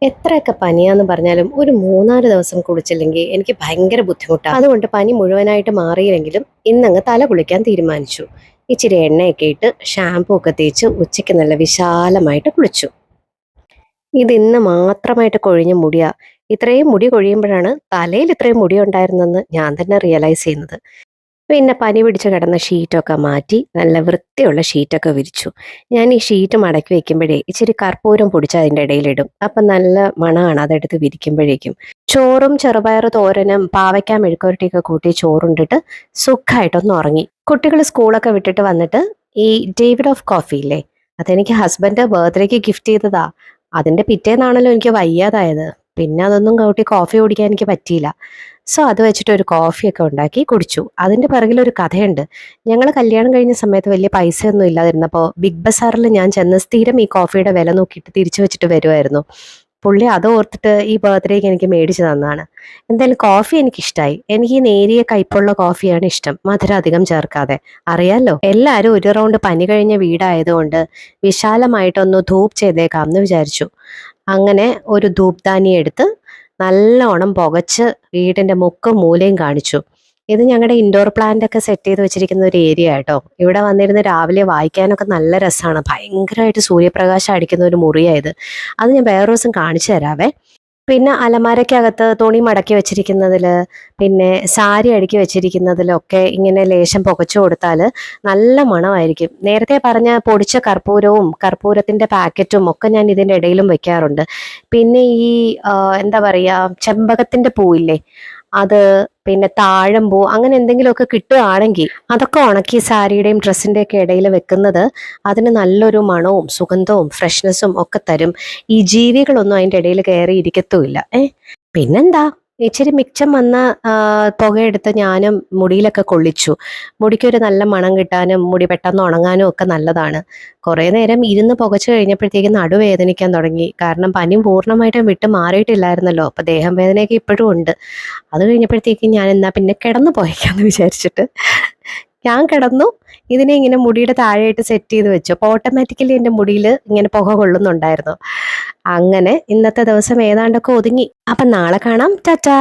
എത്രയൊക്കെ പനിയാന്ന് പറഞ്ഞാലും ഒരു 3-4 ദിവസം കുളിച്ചില്ലെങ്കിൽ എനിക്ക് ഭയങ്കര ബുദ്ധിമുട്ടാണ്. അതുകൊണ്ട് പനി മുഴുവനായിട്ട് മാറിയില്ലെങ്കിലും ഇന്നങ്ങ് തല കുളിക്കാൻ തീരുമാനിച്ചു. ഇച്ചിരി എണ്ണയൊക്കെ ഇട്ട് ഷാമ്പൂ ഒക്കെ തേച്ച് ഉച്ചയ്ക്ക് നല്ല വിശാലമായിട്ട് കുളിച്ചു. ഇത് ഇന്ന് മാത്രമായിട്ട് കൊഴിഞ്ഞ മുടിയാ. ഇത്രയും മുടി കൊഴിയുമ്പോഴാണ് തലയിൽ ഇത്രയും മുടി ഉണ്ടായിരുന്നെന്ന് ഞാൻ തന്നെ റിയലൈസ് ചെയ്യുന്നത്. പിന്നെ പനി പിടിച്ച് കിടന്ന ഷീറ്റൊക്കെ മാറ്റി നല്ല വൃത്തിയുള്ള ഷീറ്റൊക്കെ വിരിച്ചു. ഞാൻ ഈ ഷീറ്റ് മടക്കി വെക്കുമ്പോഴേ ഇച്ചിരി കർപ്പൂരം പൊടിച്ച് അതിൻ്റെ ഇടയിലിടും. അപ്പം നല്ല മണമാണ് അതെടുത്ത് വിരിക്കുമ്പോഴേക്കും. ചോറും ചെറുപയർ തോരനും പാവയ്ക്ക മെഴുക്കുവരട്ടിയൊക്കെ കൂട്ടി ചോറുണ്ടിട്ട് സുഖമായിട്ടൊന്ന് ഉറങ്ങി. കുട്ടികൾ സ്കൂളൊക്കെ വിട്ടിട്ട് വന്നിട്ട് ഈ ഡേവിഡ് ഓഫ് കോഫി ഇല്ലേ, അതെനിക്ക് ഹസ്ബൻഡ് ബർത്ത്ഡേക്ക് ഗിഫ്റ്റ് ചെയ്തതാ. അതിൻ്റെ പിറ്റേന്നാണല്ലോ എനിക്ക് വയ്യാതായത്. പിന്നെ അതൊന്നും കൂട്ടി കോഫി കുടിക്കാൻ എനിക്ക് പറ്റിയില്ല. സോ അത് വെച്ചിട്ട് ഒരു കോഫിയൊക്കെ ഉണ്ടാക്കി കുടിച്ചു. അതിൻ്റെ പിറകിലൊരു കഥയുണ്ട്. ഞങ്ങൾ കല്യാണം കഴിഞ്ഞ സമയത്ത് വലിയ പൈസയൊന്നും ഇല്ലാതിരുന്നപ്പോൾ ബിഗ് ബസാറിൽ ഞാൻ ചെന്ന് സ്ഥിരം ഈ കോഫിയുടെ വില നോക്കിയിട്ട് തിരിച്ചു വെച്ചിട്ട് വരുമായിരുന്നു. പുള്ളി അത് ഓർത്തിട്ട് ഈ ബർത്ത്ഡേക്ക് എനിക്ക് മേടിച്ചു തന്നതാണ്. എന്തായാലും കോഫി എനിക്കിഷ്ടമായി. എനിക്ക് ഈ നേരിയ കയ്പുള്ള കോഫിയാണ് ഇഷ്ടം, മധുരം അധികം ചേർക്കാതെ. അറിയാലോ, എല്ലാവരും ഒരു റൗണ്ട് പനി കഴിഞ്ഞ വീടായതുകൊണ്ട് വിശാലമായിട്ടൊന്ന് ധൂപ് ചെയ്തേക്കാം എന്ന് വിചാരിച്ചു. അങ്ങനെ ഒരു ധൂപ്ദാനി എടുത്ത് നല്ലോണം പുകച്ച് വീടിന്റെ മുക്കും മൂലയും കാണിച്ചു. ഇത് ഞങ്ങളുടെ ഇൻഡോർ പ്ലാന്റ് ഒക്കെ സെറ്റ് ചെയ്ത് വെച്ചിരിക്കുന്ന ഒരു ഏരിയ കേട്ടോ. ഇവിടെ വന്നിരുന്ന് രാവിലെ വായിക്കാനൊക്കെ നല്ല രസമാണ്. ഭയങ്കരമായിട്ട് സൂര്യപ്രകാശം അടിക്കുന്ന ഒരു മുറിയായത്. അത് ഞാൻ വേറെ ദിവസം കാണിച്ചു തരാവേ. പിന്നെ അലമാരയ്ക്കകത്ത് തുണി മടക്കി വെച്ചിരിക്കുന്നതിൽ, പിന്നെ സാരി അടുക്കി വെച്ചിരിക്കുന്നതിലൊക്കെ ഇങ്ങനെ ലേശം പുകച്ചു കൊടുത്താൽ നല്ല മണമായിരിക്കും. നേരത്തെ പറഞ്ഞ പൊടിച്ച കർപ്പൂരവും കർപ്പൂരത്തിന്റെ പാക്കറ്റും ഒക്കെ ഞാൻ ഇതിൻ്റെ ഇടയിലും വെക്കാറുണ്ട്. പിന്നെ ഈ എന്താ പറയുക, ചെമ്പകത്തിന്റെ പൂവില്ലേ അത്, പിന്നെ താഴമ്പൂ, അങ്ങനെ എന്തെങ്കിലുമൊക്കെ കിട്ടുകയാണെങ്കിൽ അതൊക്കെ ഉണക്കി സാരിയുടെയും ഡ്രസ്സിൻ്റെ ഒക്കെ ഇടയിൽ വെക്കുന്നത് അതിന് നല്ലൊരു മണവും സുഗന്ധവും ഫ്രഷ്നെസ്സും ഒക്കെ തരും. ഈ ജീവികളൊന്നും അതിൻ്റെ ഇടയിൽ കയറി ഇരിക്കത്തുമില്ല. പിന്നെന്താ, ഇച്ചിരി മിച്ചം വന്ന പുകയെടുത്ത് ഞാനും മുടിയിലൊക്കെ കൊള്ളിച്ചു. മുടിക്കൊരു നല്ല മണം കിട്ടാനും മുടി പെട്ടെന്ന് ഉണങ്ങാനും ഒക്കെ നല്ലതാണ്. കുറേ നേരം ഇരുന്ന് പുകച്ചു കഴിഞ്ഞപ്പോഴത്തേക്കും നടുവേദനിക്കാൻ തുടങ്ങി. കാരണം പനി പൂർണ്ണമായിട്ടും വിട്ട് മാറിയിട്ടില്ലായിരുന്നല്ലോ. അപ്പം ദേഹം വേദനയൊക്കെ ഇപ്പോഴും ഉണ്ട്. അത് കഴിഞ്ഞപ്പോഴത്തേക്കും ഞാൻ എന്നാ പിന്നെ കിടന്നു പോയേക്കാന്ന് വിചാരിച്ചിട്ട് ഞാൻ കിടന്നു. ഇതിനെ ഇങ്ങനെ മുടിയുടെ താഴെയായിട്ട് സെറ്റ് ചെയ്ത് വെച്ചു. അപ്പോൾ ഓട്ടോമാറ്റിക്കലി എൻ്റെ മുടിയിൽ ഇങ്ങനെ പുക കൊള്ളുന്നുണ്ടായിരുന്നു. അങ്ങനെ ഇന്നത്തെ ദിവസം ഏതാണ്ടൊക്കെ ഒതുങ്ങി. അപ്പം നാളെ കാണാം. ടാറ്റാ.